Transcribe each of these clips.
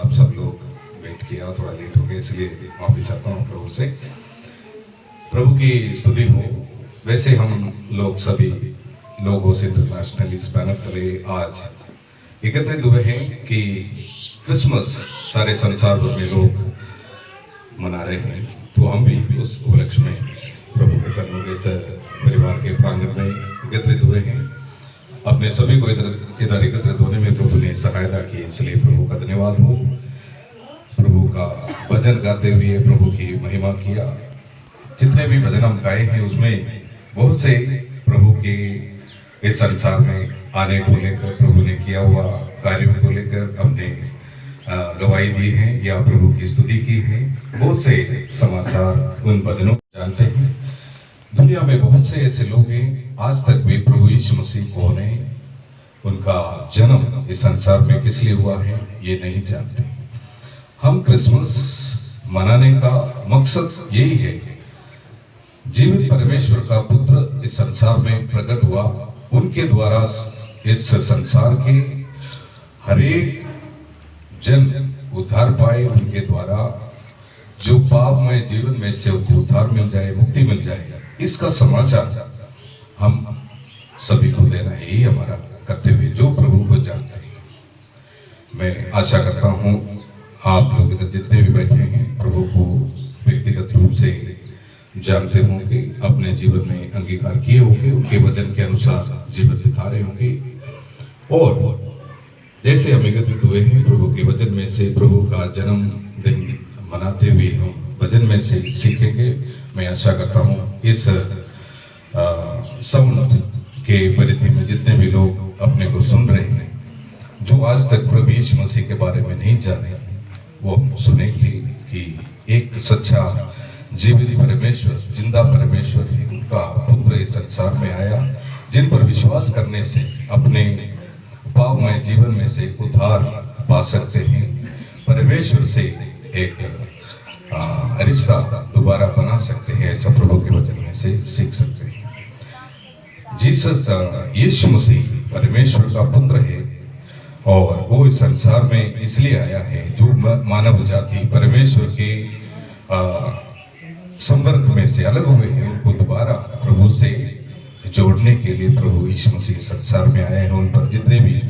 आप सब लोग वेट किया, थोड़ा लेट हो गया, इसलिए माफी चाहता हूँ प्रभु से। प्रभु की स्तुति हो। वैसे हम लोग सभी लोगोस इंटरनेशनल इस बैनर तले आज एकत्रित हुए हैं कि क्रिसमस सारे संसार भर में लोग मना रहे हैं, तो हम भी उस उपलक्ष्य में प्रभु के संग इस परिवार के प्रांगण में एकत्रित हुए हैं। अपने सभी को इधर एकत्रित होने में प्रभु ने सहायता की, इसलिए प्रभु का धन्यवाद हो। प्रभु का भजन गाते हुए प्रभु की महिमा किया। जितने भी भजन हम गाए हैं उसमें बहुत से प्रभु के इस संसार में आने को लेकर, प्रभु ने किया हुआ कार्यों को लेकर हमने गवाही दी है या प्रभु की स्तुति की है। बहुत से समाचार उन भजनों को जानते हैं। दुनिया में बहुत से ऐसे लोग हैं आज तक भी प्रभु यीशु मसीह कौन है, उनका जन्म इस संसार में किस लिए हुआ है, ये नहीं जानते। हम क्रिसमस मनाने का मकसद यही है, जीवित परमेश्वर का पुत्र इस संसार में प्रकट हुआ, उनके द्वारा इस संसार के हरेक जन उद्धार पाए, उनके द्वारा जो पापमय जीवन में से उनको उद्धार मिल जाए, मुक्ति मिल जाए, इसका समाचार हम सभी को देना है, यही हमारा कर्तव्य जो प्रभु को जानते हैं। मैं आशा करता हूँ आप लोग इधर जितने भी बैठे हैं प्रभु को व्यक्तिगत रूप से जानते होंगे, अपने जीवन में अंगीकार किए होंगे, उनके वचन के अनुसार जीवन बिता रहे होंगे। और जैसे हम एकत्रित हुए हैं प्रभु के वचन में से, प्रभु का जन्मदिन मनाते हुए हम वचन में से सीखेंगे। मैं आशा करता हूँ इस समुद्र के परिधि में जितने भी लोग अपने को सुन रहे हैं, जो आज तक प्रभु यीशु मसीह के बारे में नहीं जाने, वो सुनेंगे कि एक सच्चा जीवित परमेश्वर, जिंदा परमेश्वर है, उनका पुत्र इस संसार में आया, जिन पर विश्वास करने से अपने पापमय जीवन में से उद्धार पा सकते हैं, परमेश्वर से एक रिश्ता दोबारा बना सकते हैं, ऐसा प्रभु के वचन में से सीख सकते हैं। जीसस यीशु मसीह परमेश्वर का पुत्र है और वो इस संसार में इसलिए आया है, जो मानव जाति परमेश्वर के संपर्क में से अलग हुए हैं, उनको दोबारा प्रभु से जोड़ने के लिए प्रभु यीशु मसीह संसार में आए हैं। उन पर जितने भी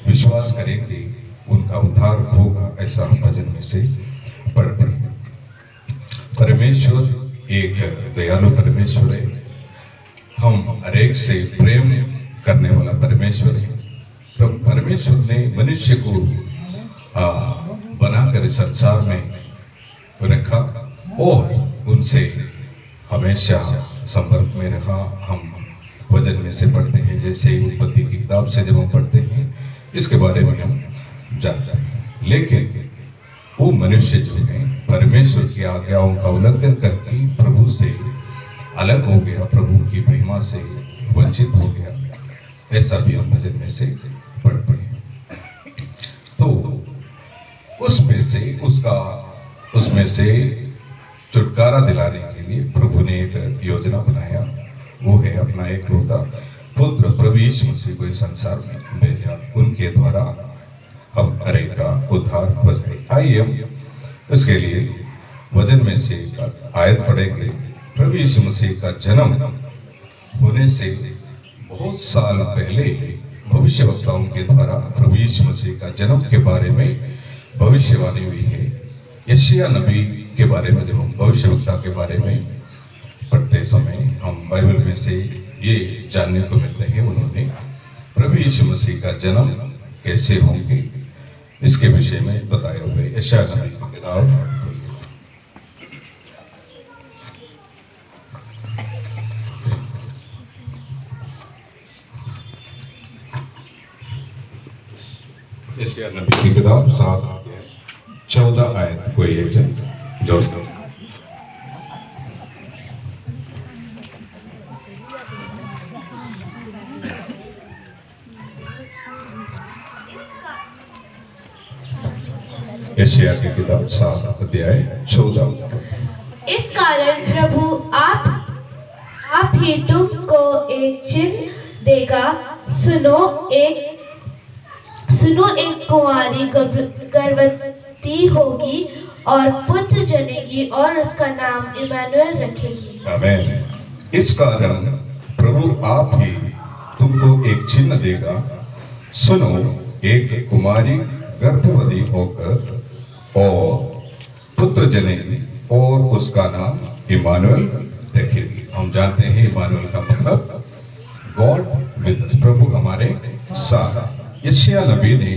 विश्वास करेंगे उनका उद्धार होगा, ऐसा हम भजन में से पढ़ते हैं। परमेश्वर एक दयालु परमेश्वर है, हम हरेक से प्रेम करने वाला परमेश्वर है। तो परमेश्वर ने मनुष्य को बनाकर संसार में रखा और उनसे हमेशा संपर्क में रहा। हम वचन में से पढ़ते हैं, जैसे उत्पत्ति की किताब से जब हम पढ़ते हैं इसके बारे में हम जानते हैं। लेकिन वो मनुष्य जो है परमेश्वर की आज्ञाओं का उल्लंघन करके प्रभु से अलग हो गया, प्रभु की महिमा से वंचित हो गया, ऐसा भी हम भजन में से पढ़ते हैं। तो उसमें से छुटकारा दिलाने के लिए प्रभु ने एक योजना बनाया, वो है अपना एक लौता पुत्र प्रभु यीशु मसीह को इस संसार में भेजा, उनके द्वारा हम हरेक का उद्धार हो जाए। आइए हम इसके लिए वचन में से आयत पढ़ेंगे। प्रभु यीशु मसीह का जन्म होने से बहुत साल पहले भविष्यवक्ताओं के द्वारा प्रभु यीशु मसीह का जन्म के बारे में भविष्यवाणी हुई है। यशायाह नबी के बारे में जब हम भविष्यवक्ता के बारे में पढ़ते समय हम बाइबल में से ये जानने को मिलते हैं, उन्होंने प्रभु यीशु मसीह का जन्म कैसे होंगे इसके विषय में बताए हुए। यशायाह नबी की किताब यशायाह नबी की किताब 7-14 आयत कोई एक जन जोड़ दो। यशायाह की किताब 7-14। इस कारण प्रभु आप ही तुमको एक चिन्ह देगा, सुनो एक कुंवारी गर्भवती स्त्री होगी और पुत्र जनेगी और उसका नाम इमानुएल रखेगी। आमेन। इस कारण प्रभु आप ही तुमको एक चिन्ह देगा, सुनो, एक कुमारी गर्भवती होकर और पुत्र जनेगी और उसका नाम इमानुएल रखेगी। हम जानते हैं इमानुएल का मतलब गॉड विद अस, प्रभु हमारे साथ। यशायाह नबी ने,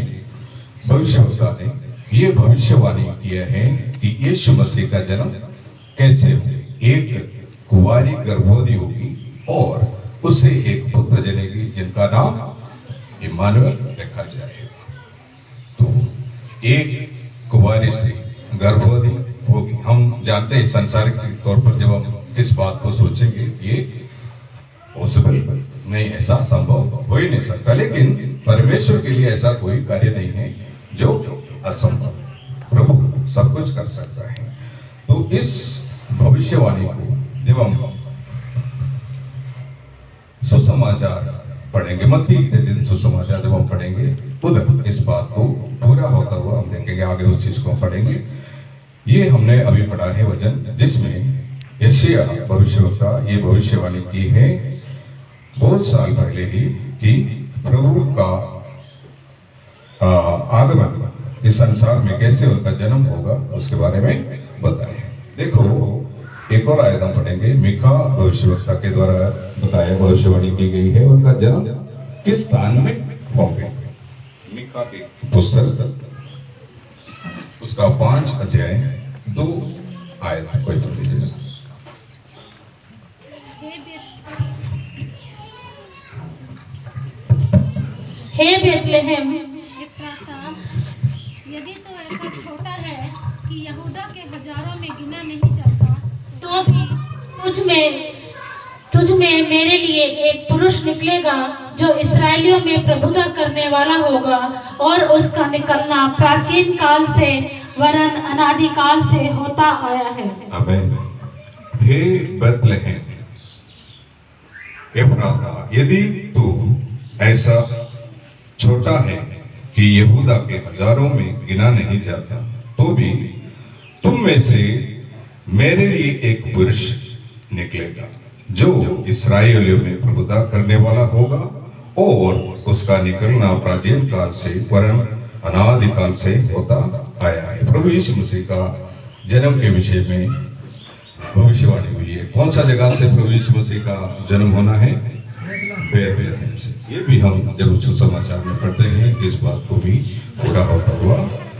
भविष्यवक्ता ने ये भविष्यवाणी किया है कि यीशु मसीह का जन्म कैसे हो। एक कुंवारी गर्भवती होगी और उसे एक पुत्र जनेगी जिनका नाम इमानुएल रखा जाएगा। तो एक कुंवारी से गर्भवती होगी। हम जानते हैं सांसारिक तौर पर जब हम इस बात को सोचेंगे ये पॉसिबल नहीं, ऐसा संभव हो ही नहीं सकता। लेकिन परमेश्वर के लिए ऐसा कोई कार्य नहीं है जो असंभव। प्रभु सब कुछ कर सकता है। तो इस भविष्यवाणी को जब हम सुसमाचार पढ़ेंगे, मत्ती रचित सुसमाचार जब हम पढ़ेंगे, उधर इस बात को पूरा होता हुआ हम देखेंगे। आगे उस चीज को पढ़ेंगे। ये हमने अभी पढ़ा है वचन जिसमें यशायाह भविष्यवक्ता ये भविष्यवाणी की है बहुत साल पहले ही कि प्रभु का आगमन इस संसार में कैसे उनका जन्म होगा उसके बारे में बताया है। देखो एक और आयत हम पढ़ेंगे। मीका भविष्यवक्ता के द्वारा बताया भविष्यवाणी की गई है उनका जन्म किस स्थान में होंगे। मीका की पुस्तक उसका 5 अध्याय 2 आयत कोई तो दीजिएगा। हे बेथलेहम एफ्राता, यदि तो ऐसा छोटा है कि यहूदा के हजारों में गिना नहीं जाता, तो भी तुझ में मेरे लिए एक पुरुष निकलेगा जो इसराइलियों में प्रभुता करने वाला होगा, और उसका निकलना प्राचीन काल से वरन अनादि काल से होता आया है। आमीन। हे बेथलेहम एफ्राता, यदि तू ऐसा छोटा है कि यहूदा के हजारों में गिना नहीं जाता, तो भी तुम में से मेरे लिए एक पुरुष निकलेगा जो इस्राएलियों में प्रभुता करने वाला होगा, और उसका निकलना प्राचीन काल से वरन अनादि काल से होता आया है। प्रभु यीशु मसीह का जन्म के विषय में भविष्यवाणी हुई है। कौन सा जगह से प्रभु यीशु मसीह का जन्म होना है? बेथलेहम से। ये भी हम जब सुसमाचार में पढ़ते हैं इस बात को भी पूरा होता हुआ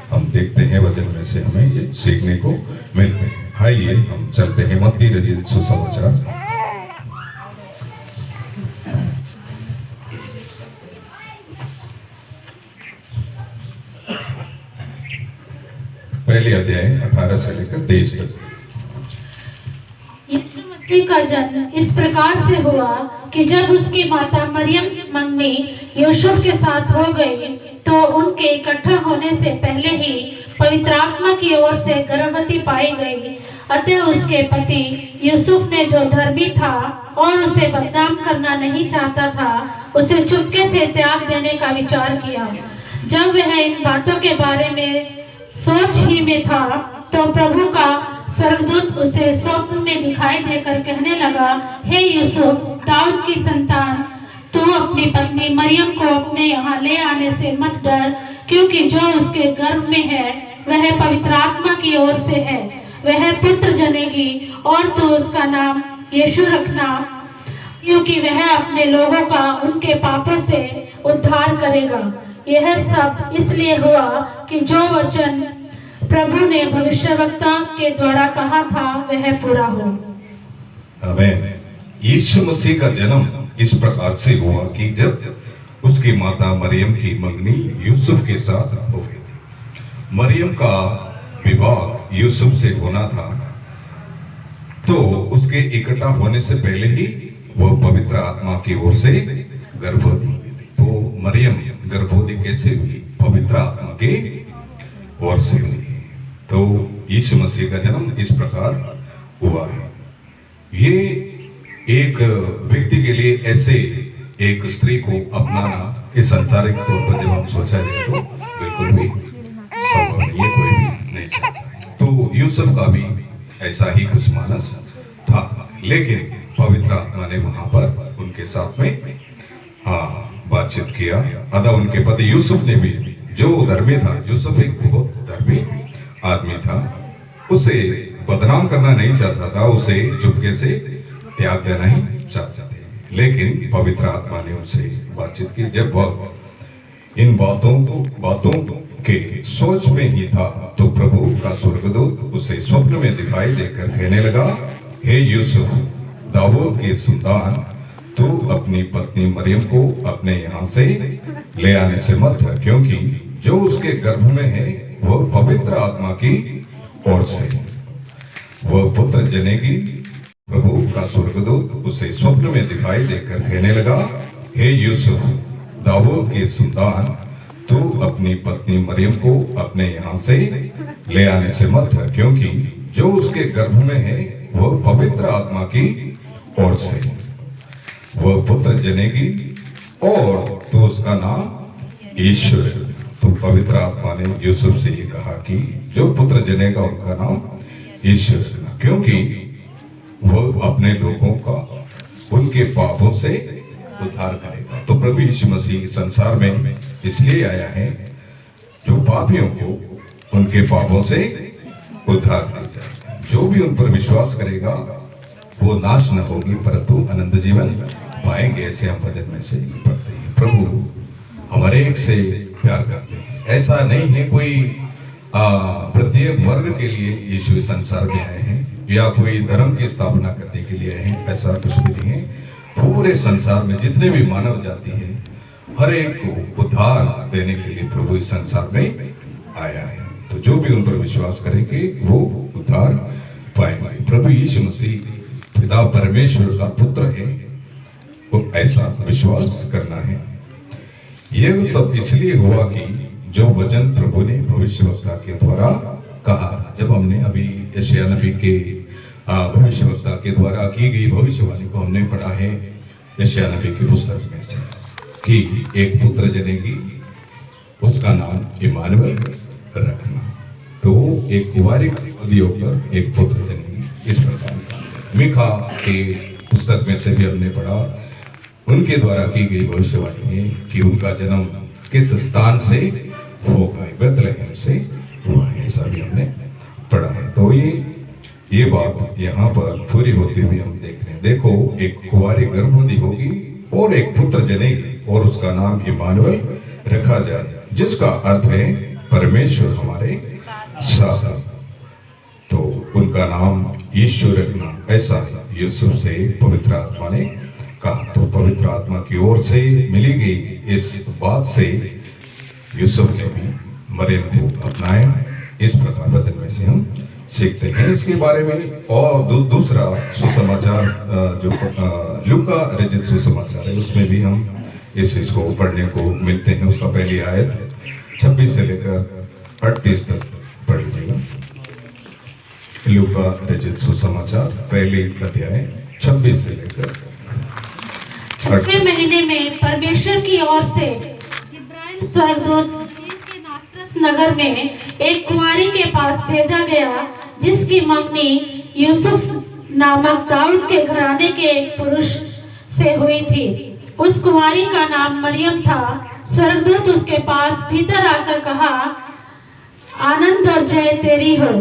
हम देखते हैं। वचन में से हमें ये सीखने को मिलते हैं। आइए हम चलते हैं मत्ती रचित सुसमाचार पहले अध्याय 18 से लेकर 23 तक। यीशु मसीह का जन्म इस प्रकार से हुआ कि जब उसकी माता मरियम मंगनी यूसुफ के साथ हो गई, तो उनके इकट्ठा होने से पहले ही पवित्र आत्मा की ओर से गर्भवती पाई गई। अतः उसके पति यूसुफ ने, जो धर्मी था और उसे बदनाम करना नहीं चाहता था, उसे चुपके से त्याग देने का विचार किया। जब वह इन बातों के बारे में सोच ही में था, तो प्रभु का स्वर्गदूत उसे स्वप्न में दिखाई देकर कहने लगा, हे यूसुफ, दाऊद की संतान, तू अपनी पत्नी मरियम को अपने यहाँ ले आने से मत डर, क्योंकि जो उसके गर्भ में है वह पवित्र आत्मा की ओर से है। वह पुत्र जनेगी और तू उसका नाम यीशु रखना, क्योंकि वह अपने लोगों का उनके पापों से उद्धार करेगा। यह सब इसलिए हुआ कि जो वचन प्रभु ने भविष्यवक्ता के द्वारा कहा था वह पूरा हो। आमीन। यीशु मसीह का जन्म इस प्रकार से हुआ कि जब उसकी माता मरियम की मंगनी यूसुफ के साथ हो गई थी। मरियम का विवाह यूसुफ से होना था, तो उसके इकट्ठा होने से पहले ही वह पवित्र आत्मा की ओर से गर्भवती हुई थी। तो मरियम गर्भवती कैसे हुई? पवित्र आत्मा के ओर से हुई। तो यीशु मसीह का जन्म इस प्रकार हुआ है। ये एक व्यक्ति के लिए ऐसे एक स्त्री को अपनाना इस सांसारिक तौर पर जब हम सोचा जाए तो बिल्कुल भी संभव नहीं है, कोई भी यूसुफ का भी ऐसा ही कुछ मानस था, लेकिन पवित्र आत्मा ने वहां पर उनके साथ में बातचीत किया। अतः उनके पति यूसुफ ने भी, जो धर्मी था, यूसुफ एक बहुत धर्मी आदमी था, उसे बदनाम करना नहीं चाहता था, उसे चुपके से त्याग देना ही चाहता था। लेकिन पवित्र आत्मा ने उनसे बातचीत की। जब वह इन बातों के सोच में ही था तो प्रभु का स्वर्गदूत उसे स्वप्न में दिखाई देकर कहने लगा, हे यूसुफ, दाऊद के संतान, तू अपनी पत्नी मरियम को अपने यहाँ से ले आने से मत डर, क्योंकि जो उसके गर्भ में है वह पवित्र आत्मा की ओर से वह पुत्र जनेगी। प्रभु का स्वर्गदूत उसे स्वप्न में दिखाई देकर कहने लगा, हे यूसुफ, दाऊद के संतान, तू अपनी पत्नी मरियम को अपने यहाँ से ले आने से मत डर, क्योंकि जो उसके गर्भ में है वह पवित्र आत्मा की ओर से वह पुत्र जनेगी और तो उसका नाम ईश्वर। तो पवित्र आत्मा ने यूसुफ से ये कहा कि जो पुत्र जनेगा उनका नाम ईश्वर, क्योंकि वह अपने लोगों का उनके पापों से उद्धार करेगा। तो प्रभु यीशु मसीह संसार में इसलिए आया है जो पापियों को उनके पापों से उद्धार कर जाए। जो भी उन पर विश्वास करेगा वो नाश न होगी परंतु अनंत जीवन पाएंगे। ऐसे हम वचन में से पढ़ते हैं। प्रभु हमारे एक से प्यार करते हैं। ऐसा नहीं है कोई प्रत्येक वर्ग के लिए यीशु संसार में आए हैं या कोई धर्म की स्थापना करने के लिए आए हैं, ऐसा कुछ भी नहीं है। पूरे संसार में जितने भी मानव जाति है, हर एक को उद्धार देने के लिए प्रभु इस संसार में आया है। तो जो भी उन पर विश्वास करेंगे वो उद्धार पाएंगे। प्रभु यीशु मसीह पिता परमेश्वर का पुत्र है, वो ऐसा विश्वास करना है। यह सब इसलिए हुआ कि जो वचन प्रभु ने भविष्यवक्ता के द्वारा कहा। जब हमने अभी यशायाह नबी के भविष्यवक्ता के द्वारा की गई भविष्यवाणी को हमने पढ़ा है यशायाह नबी की पुस्तक में से कि एक पुत्र जनेगी, उसका नाम इमानुएल रखना। तो एक कुंवारी गर्भवती होकर एक पुत्र जनेगी। इस प्रकार मीका के पुस्तक में से भी हमने पढ़ा, उनके द्वारा की गई भविष्यवाणी है कि उनका जन्म किस स्थान से होगा, बेथलेहम से हुआ है। ऐसा भी हमने पढ़ा है। तो ये बात यहाँ पर पूरी होती हुई हम देख रहे हैं। देखो, एक कुंवारी गर्भवती होगी और एक पुत्र जनेगी और उसका नाम इमानुएल रखा जाए, जिसका अर्थ है परमेश्वर हमारे साथ। तो उनका नाम ईश्वर रखना, ऐसा यूसुफ से पवित्र आत्मा ने कहा। तो पवित्र आत्मा की ओर से मिली गई इस बात से यूसुफ ने भी मरियम को अपनाया। इस प्रकार वचन में से हम सीखते हैं। इसके बारे में और दूसरा सुसमाचार जो लूका रचित सुसमाचार है, उसमें भी हम इस चीज को पढ़ने को मिलते हैं। उसका पहली आयत 26 से लेकर 38 तक पढ़ लीजिएगा। लूका रचित सुसमाचार पहली अध्याय 26 से लेकर 6वें महीने में परमेश्वर की ओर से जिब्राइल स्वर्गदूत के नासरत नगर में एक कुंवारी के पास भेजा गया, जिसकी मंगनी यूसुफ नामक दाऊद के घराने के एक पुरुष से हुई थी। उस कुंवारी का नाम मरियम था। स्वर्गदूत उसके पास भीतर आकर कहा, आनंद और जय तेरी हो,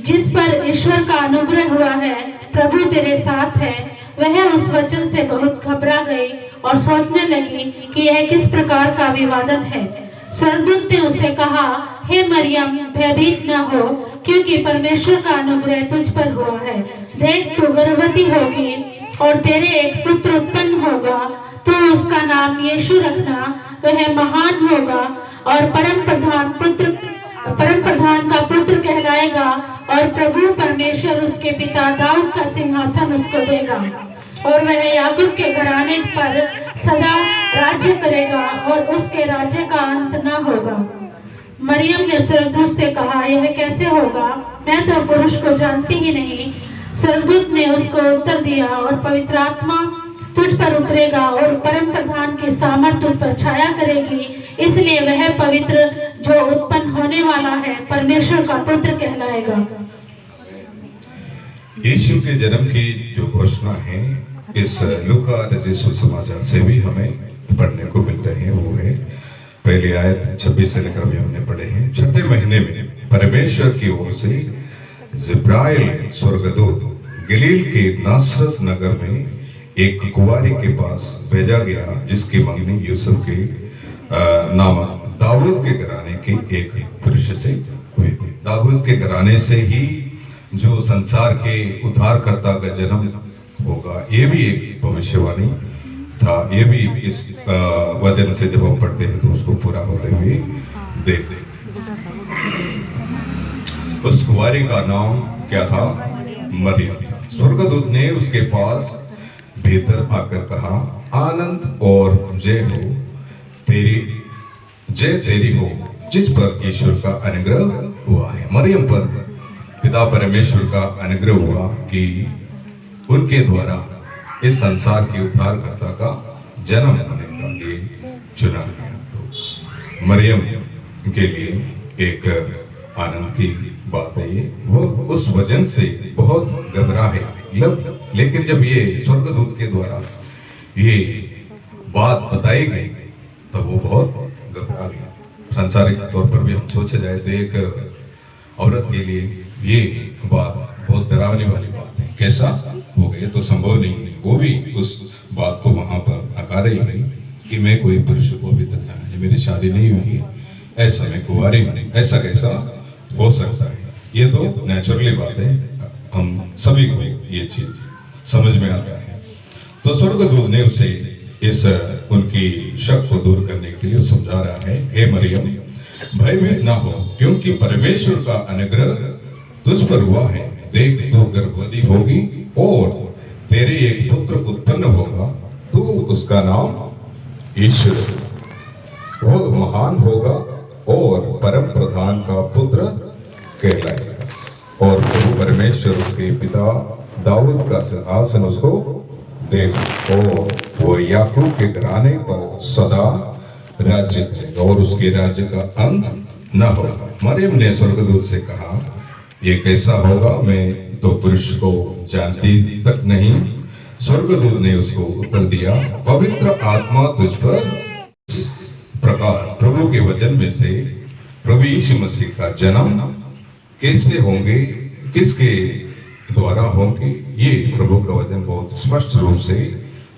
जिस पर ईश्वर का अनुग्रह हुआ है, प्रभु तेरे साथ है। वह उस वचन से बहुत घबरा गई और सोचने लगी कि यह किस प्रकार का अभिवादन है। स्वर्गदूत ने उससे कहा, हे मरियम, भयभीत न हो, क्योंकि परमेश्वर का अनुग्रह तुझ पर हुआ है। देख, तू गर्भवती होगी और तेरे एक पुत्र उत्पन्न होगा, तो उसका नाम यीशु रखना। वह महान होगा और परम प्रधान का पुत्र कहलाएगा, और प्रभु परमेश्वर उसके पिता दाऊद का सिंहासन उसको देगा, और वह याकूब के घराने पर सदा राज्य करेगा और उसके राज्य का अंत न होगा। मरियम ने स्वर्गदूत से कहा, यह कैसे होगा? मैं तो पुरुष को जानती ही नहीं। स्वर्गदूत ने उसको उत्तर दिया, और पवित्र आत्मा तुझ पर उतरेगा और परम प्रधान की सामर्थ तुझ पर छाया करेगी, इसलिए वह पवित्र जो उत्पन्न होने वाला है परमेश्वर का पुत्र कहलाएगा। यीशु के जन्म की जो घोषणा है इस लूका रचित सुसमाचार से भी हमें पढ़ने को मिलते हैं। वो है पहली आयत 26 से लेकर अभी हमने पढ़े हैं। छठे महीने में परमेश्वर की ओर से जिब्राइल स्वर्गदूत गलील के नासरत नगर में एक कुंवारी के पास भेजा गया जिसकी मंगनी यूसुफ के नामक दाऊद के घराने के एक पुरुष से हुई थी। दाऊद के घराने से ही जो संसार के उद्धारकर्ता का जन्म होगा, ये भी एक भविष्यवाणी था। ये भी इस वचन से जब हम पढ़ते हैं तो उसको पूरा होते हुए देखते हैं। उस कुंवारी का नाम क्या था? मरियम था। स्वर्गदूत ने उसके पास भीतर आकर कहा, आनंद और जय तेरी हो जिस पर ईश्वर का अनुग्रह हुआ है। मरियम पर पिता परमेश्वर का अनुग्रह हुआ कि उनके द्वारा इस संसार के उद्धारकर्ता का जन्म होने का लिए चुना गया। तो मरियम के लिए एक आनंद की बात है। ये वो उस वजन से बहुत घबरा है, लेकिन जब ये स्वर्गदूत के द्वारा ये बात बताई गई तब वो बहुत घबरा गया। सांसारिक तौर पर भी हम सोचे जाए तो एक औरत के लिए ये बात बहुत डरावने वाली बात है। कैसा हो गया तो संभव नहीं है। वो भी उस बात को वहां पर नकार रही है कि मैं कोई पुरुष को अभी तक जाना है, मेरी शादी नहीं हुई है, ऐसा मैं कुंवारी हूं, ऐसा कैसा हो सकता है। ये तो नेचुरली बात है, हम सभी को ये चीज समझ में आता है। तो स्वर्गदूत ने उसे इस उनकी शक को दूर करने के लिए समझा रहा है, हे मरियम भयभीत ना हो, क्योंकि परमेश्वर का अनुग्रह तुझ पर हुआ है। देख तू गर्भवती होगी और तेरे एक पुत्र उत्पन्न होगा, तू उसका नाम ईश्वर, वो महान होगा और परम प्रधान का पुत्र कहलाएगा। और प्रभु परमेश्वर उसके पिता दाऊद का सिंहासन उसको देगा और वो याकूब के घराने पर सदा राज्य करेगा और उसके राज्य का अंत न होगा। मरियम ने स्वर्गदूत से कहा, ये कैसा होगा, मैं तो पुरुष को जानती तक नहीं। स्वर्गदूत ने उसको उत्तर दिया, पवित्र आत्मा तुझ पर इस प्रकार प्रभु के वचन में से प्रभु यीशु मसीह का जन्म कैसे होंगे, किसके द्वारा होंगे, ये प्रभु का वचन बहुत स्पष्ट रूप से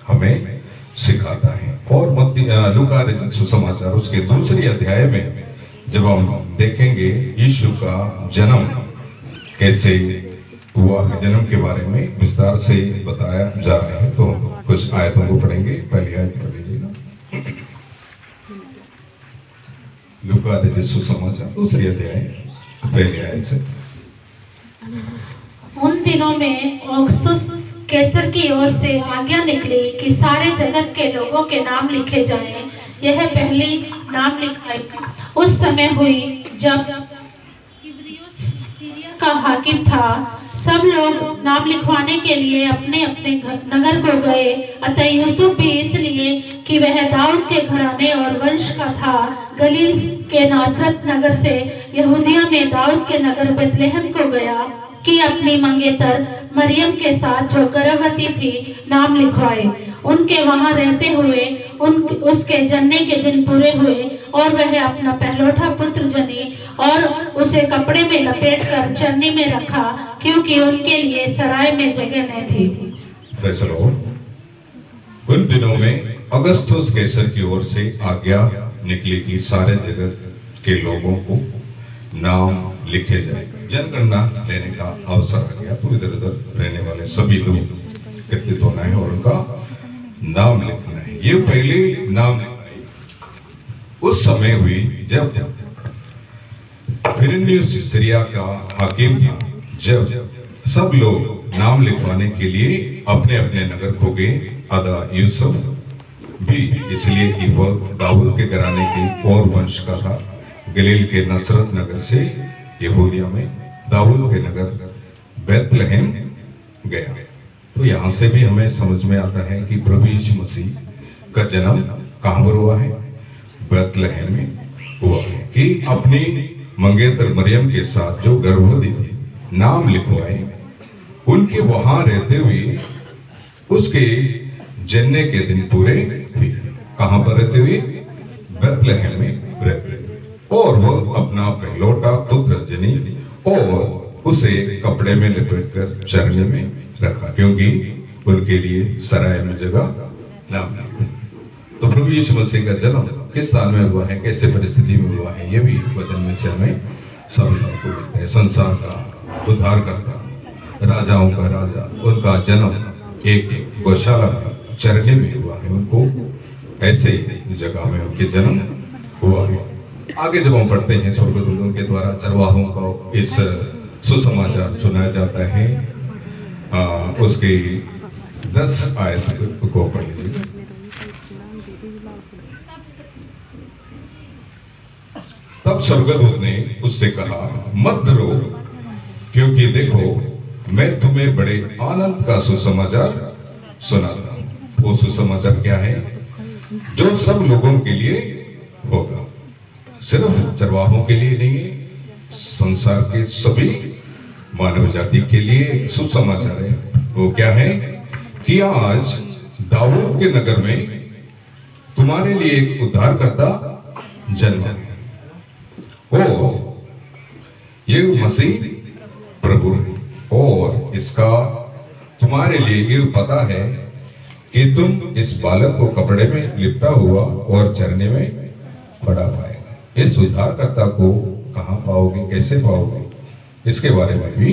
हमें सिखाता है। और लूका रचित सुसमाचार उसके दूसरे अध्याय में जब हम देखेंगे यीशु का जन्म कैसे हुआ है, जन्म के बारे में विस्तार से बताया जा रहा है। तो कुछ आयतों को पढ़ेंगे। पहली आयत पढ़ लीजिएगा, लूका रचित सुसमाचार दूसरी अध्याय पहली आयत से। उन दिनों में औगस्तुस कैसर की ओर से आज्ञा निकली कि सारे जगत के लोगों के नाम लिखे जाएं। यह पहली नाम लिखाई उस समय हुई जब क्विरियुस सीरिया का हाकिम था। सब लोग नाम लिखवाने के लिए अपने अपने नगर को गए। अतः यूसुफ भी इसलिए कि वह दाऊद के घराने और वंश का था, गलील के नासरत नगर से यहूदिया में दाऊद के नगर बेतलेहम को गया कि अपनी मंगेतर मरियम के साथ जो गर्भवती थी नाम लिखवाए। उनके वहां रहते हुए उसके जनने के दिन पूरे हुए और वह अपना पहलौठा पुत्र जनी और उसे कपड़े में लपेटकर चरनी में रखा, क्योंकि उनके लिए सराय में जगह न थी। उन दिनों में अगस्तुस कैसर की ओर से आज्ञा निकली कि सारे जगत के लोगों को नाम लिखे जाए। जनगणना लेने का अवसर आ गया तो इधर उधर रहने वाले सभी लोग एकत्रित होना है और उनका नाम लिखना है। ये पहले नाम लिखाई उस समय हुई जब क्विरियुस सीरिया का हाकिम था। जब सब लोग नाम लिखवाने के लिए अपने अपने नगर को गए, अदा यूसुफ भी इसलिए कि वह दाऊद के घराने की और वंश का था। गलील के नसरत नगर से यहूदिया में दाऊद के नगर बेतलेहम गया। तो यहाँ से भी हमें समझ में आता है कि प्रभु यीशु मसीह का जन्म कहाँ पर हुआ है? बेतलेहम में हुआ है। कि अपनी मंगेतर मरियम के साथ जो गर्भवती थी नाम लिखवाए उनके वहां रहते हुए उसके जन्ने के दिन पूरे हुए। कहां पर रहते हुए? बेथलेहम में रहते हुए। और वह अपना पहलौठा पुत्र जनी और उसे कपड़े में लपेटकर चरने में रखा, क्योंकि उनके लिए सराय में जगह न मिली। तो प्रभु यीशु मसीह का जन्म किस साल में हुआ है, कैसे परिस्थिति में हुआ है, ये भी वचन में से हमें समझने को मिलता है। संसार का उद्धारकर्ता, राजाओं का राजा, उनका जन्म एक गौशाला में चरने में हुआ है। उनको ऐसे जगह में उनके जन्म हुआ है। आगे जब हम पढ़ते हैं, स्वर्गदूतों के द्वारा चरवाहों को इस सुसमाचार सुनाया जाता है। उसकी 10 आयत को पढ़ लीजिए। तब स्वर्गदूत ने उससे कहा, मत डरो, क्योंकि देखो मैं तुम्हें बड़े आनंद का सुसमाचार सुनाता हूं। वो सुसमाचार क्या है? जो सब लोगों के लिए होगा, सिर्फ चरवाहों के लिए नहीं है, संसार के सभी मानव जाति के लिए सुसमाचार है। वो क्या है कि आज दाऊद के नगर में तुम्हारे लिए एक उद्धारकर्ता जन्म है। ओ ये मसीह प्रभु है, और इसका तुम्हारे लिए ये पता है कि तुम इस बालक को कपड़े में लिपटा हुआ और चरने में पड़ा पाएगा। इस उद्धारकर्ता को कहां पाओगे, कैसे पाओगे, इसके बारे में भी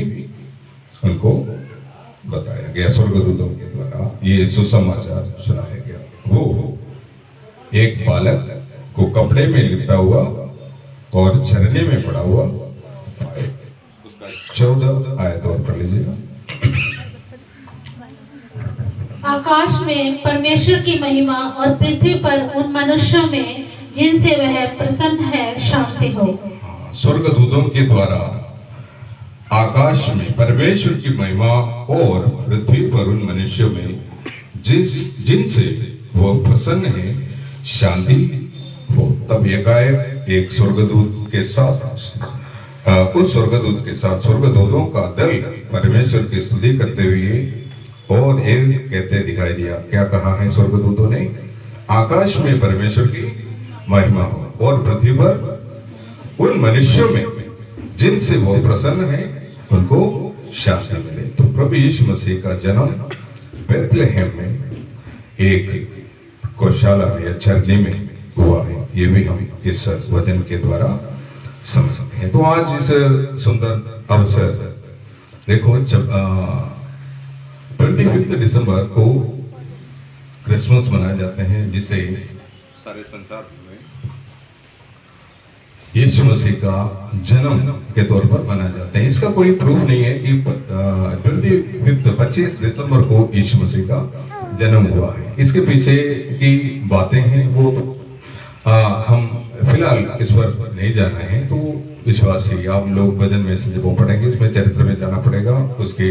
उनको बताया गया। स्वर्गदूतों के द्वारा ये सुसमाचार सुनाया गया। वो एक बालक को कपड़े में लिपटा हुआ और चरने में पड़ा हुआ। 14 आयत और पढ़ लीजिएगा। आकाश में परमेश्वर की महिमा और पृथ्वी पर उन मनुष्यों में जिनसे वह प्रसन्न है शांति हो। स्वर्गदूतों के द्वारा आकाश में परमेश्वर की महिमा और पृथ्वी पर उन मनुष्यों में जिनसे वो प्रसन्न है शांति हो। तब एकाएक एक स्वर्गदूत के साथ उस स्वर्गदूत के साथ स्वर्गदूतों का दल परमेश्वर की स्तुति करते हुए और एक कहते दिखाई दिया। क्या कहा है स्वर्गदूतों ने? आकाश में परमेश्वर की महिमा हो और पृथ्वी पर उन मनुष्यों में जिनसे वो प्रसन्न है उनको शांति मिले। तो प्रभु यीशु मसीह का जन्म बेथलेहम में एक गौशाला में या चरनी में हुआ है। ये भी हम इस वचन के द्वारा समझ सकते हैं। तो आज इस सुंदर अवसर देखो, जब 25 दिसंबर को क्रिसमस मनाए जाते हैं, जिसे सारे संसार में यीशु मसीह का जन्म के तौर पर मनाया जाता है। इसका कोई प्रूफ नहीं है कि 25 दिसंबर को यीशु मसीह का जन्म हुआ है। इसके पीछे की बातें हैं वो हम फिलहाल इस पर नहीं जा रहे हैं। तो विश्वासी आप लोग वचन में से जब वो पढ़ेंगे, इसमें चरित्र में जाना पड़ेगा उसके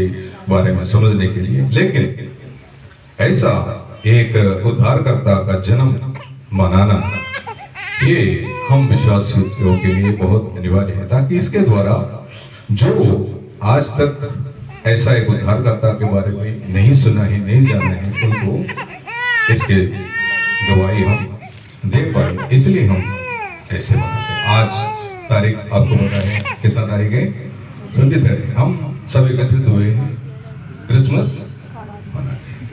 बारे में समझने के लिए। लेकिन ऐसा एक उद्धारकर्ता का जन्म मनाना ये हम विश्वासियों के लिए बहुत अनिवार्य है, ताकि इसके द्वारा जो आज तक ऐसा एक उद्धारकर्ता के बारे में नहीं सुना है, नहीं जाना है, उनको इसके गवाही हम दे पाए। इसलिए हम ऐसे मनाते हैं। आज तारीख आपको पता है, कितना तारीख है? 23। हम सब एकत्रित हुए हैं क्रिसमस मनाते हैं।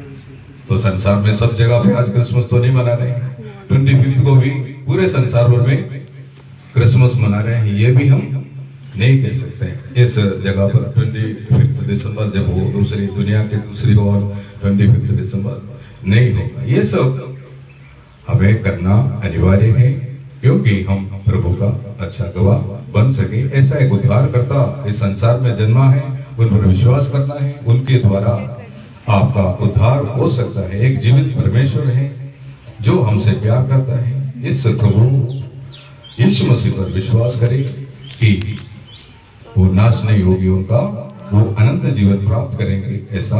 तो संसार में सब जगह पे आज क्रिसमस तो नहीं मना रहे हैं। 25 को भी पूरे संसार भर में क्रिसमस मना रहे हैं, ये भी हम नहीं कह सकते। इस जगह पर 25 दिसंबर जब हो, दूसरी दुनिया के दूसरी ओर 25 दिसंबर नहीं होगा। ये सब हमें करना अनिवार्य है, क्योंकि हम प्रभु का अच्छा गवाह बन सके। ऐसा एक उद्धारकर्ता इस संसार में जन्मा है, उन पर विश्वास करना है, उनके द्वारा आपका उद्धार हो सकता है। एक जीवित परमेश्वर है जो हमसे प्यार करता है। इस प्रभु यीशु मसीह पर विश्वास करें कि वो नाश नहीं होगी उनका, वो अनंत जीवन प्राप्त करेंगे। ऐसा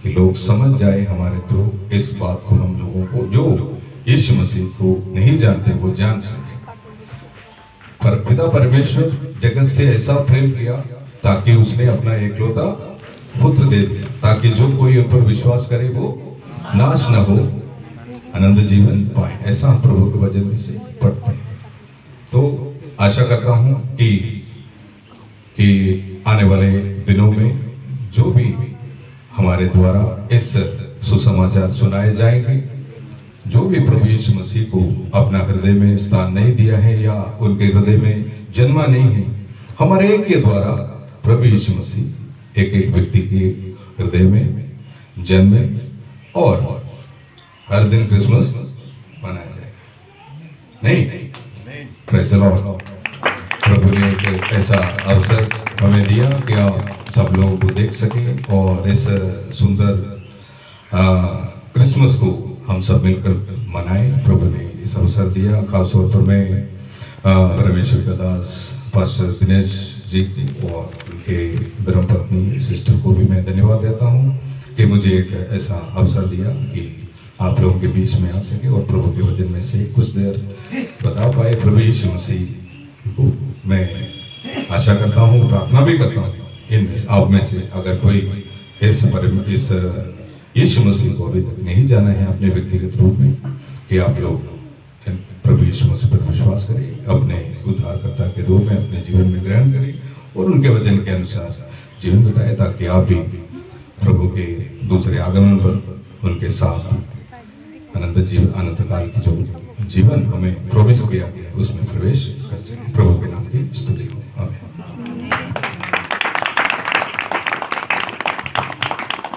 कि लोग समझ जाए हमारे थ्रू इस बात को, हम लोगों को जो यीशु मसीह को नहीं जानते वो जान सके। पर पिता परमेश्वर जगत से ऐसा प्रेम किया ताकि उसने अपना एकलौता पुत्र दे दिया, ताकि जो कोई उन पर विश्वास करे वो नाश न हो, अनंत जीवन पाए। ऐसा हम प्रभु के वचन में से पढ़ते हैं। तो आशा करता हूं कि आने वाले दिनों में जो भी हमारे द्वारा इस सुसमाचार सुनाए जाएंगे, जो भी प्रभु यीशु मसीह को अपना हृदय में स्थान नहीं दिया है या उनके हृदय में जन्मा नहीं है, हमारे एक के द्वारा प्रभु यीशु मसीह एक एक व्यक्ति के हृदय में जन्मे और हर दिन क्रिसमस मनाया जाएगा। नहीं, प्रेज़ द लॉर्ड। प्रभु ने एक ऐसा अवसर हमें दिया कि आप सब लोगों को देख सकें और इस सुंदर क्रिसमस को हम सब मिलकर मनाएं। प्रभु ने इस अवसर दिया। खासतौर पर मैं परमेश्वर का दास पास्टर दिनेश जी की और उनके धर्मपत्नी सिस्टर को भी मैं धन्यवाद देता हूं कि मुझे एक ऐसा अवसर दिया कि आप लोगों के बीच में आ सके और प्रभु के वचन में से कुछ देर बता पाए। प्रभु यीशु मसीह को मैं आशा करता हूँ, प्रार्थना भी करता हूँ, इन आप में से अगर कोई इस यीशु मसीह को अभी तक नहीं जाना है अपने व्यक्तिगत रूप में, कि आप लोग प्रभु यीशु मसीह पर विश्वास करें, अपने उद्धारकर्ता के रूप में अपने जीवन में ग्रहण करें और उनके वचन के अनुसार जीवन बिताएं, ताकि आप भी प्रभु के दूसरे आगमन पर उनके साथ अनंत काल की जो जीवन हमें प्रवेश किया गया उसमें प्रवेश कर सके। प्रभु के नाम की स्तुति हो। आमीन।